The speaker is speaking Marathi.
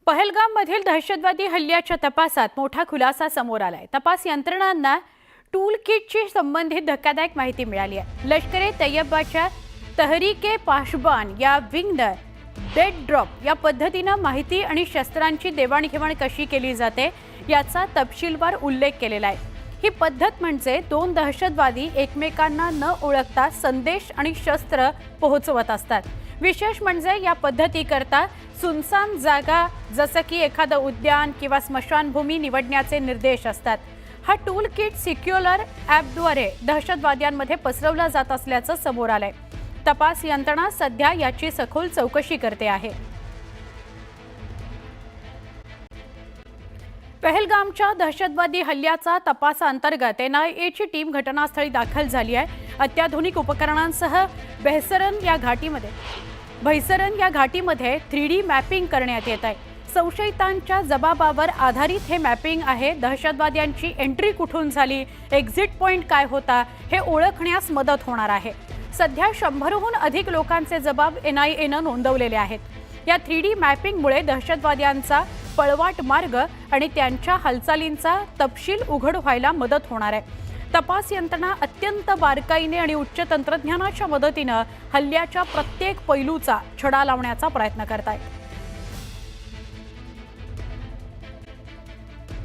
पहलगाममधील दहशतवादी हल्ल्याच्या तपासात मोठा खुलासा समोर आलाय। तपास यंत्रणांना टूल किटशी संबंधित धक्कादायक माहिती मिळाली आहे। लष्कर-ए-तैयबाच्या तहरीक-ए-पाशबान या विंगनं डेड ड्रॉप या पद्धतीने माहिती आणि शस्त्रांची देवाणघेवाण कशी केली जाते याचा तपशीलवार उल्लेख केलेला आहे। ही पद्धत म्हणजे दोन दहशतवादी एकमेकांना न ओळखता संदेश आणि शस्त्र पोहोचवत असतात। विशेष म्हणजे या पद्धतीकरता सुनसान जागा जसं की एखादं उद्यान किंवा स्मशानभूमी निवडण्याचे निर्देश असतात। हा टूल किट सिक्युलर ॲपद्वारे दहशतवाद्यांमध्ये पसरवला जात असल्याचं समोर आलंय। तपास यंत्रणा सध्या याची सखोल चौकशी करते आहे। पहलगामच्या दहशतवादी हल्ल्याचा तपासाअंतर्गत NIAची टीम घटनास्थळी दाखल झाली आहे। अत्याधुनिक उपकरणांसह भैसरन या घाटीमध्ये 3D मॅपिंग करण्यात येत आहे। संशयितांच्या जबाबावर आधारित हे मॅपिंग आहे। दहशतवाद्यांची एंट्री कुठून झाली, एक्झिट पॉइंट काय होता हे ओळखण्यास मदत होणार आहे। सध्या 100हून अधिक लोकांचे जबाब NIAनं नोंदवलेले आहेत। या 3D मॅपिंगमुळे दहशतवाद्यांचा पळवाट मार्ग आणि त्यांच्या हालचालींचा तपशील उघड व्हायला मदत होणार आहे। तपास यंत्रणा अत्यंत बारकाईने आणि उच्च तंत्रज्ञानाच्या मदतीने हल्ल्याच्या प्रत्येक पैलूचा छडा लावण्याचा प्रयत्न करत आहे।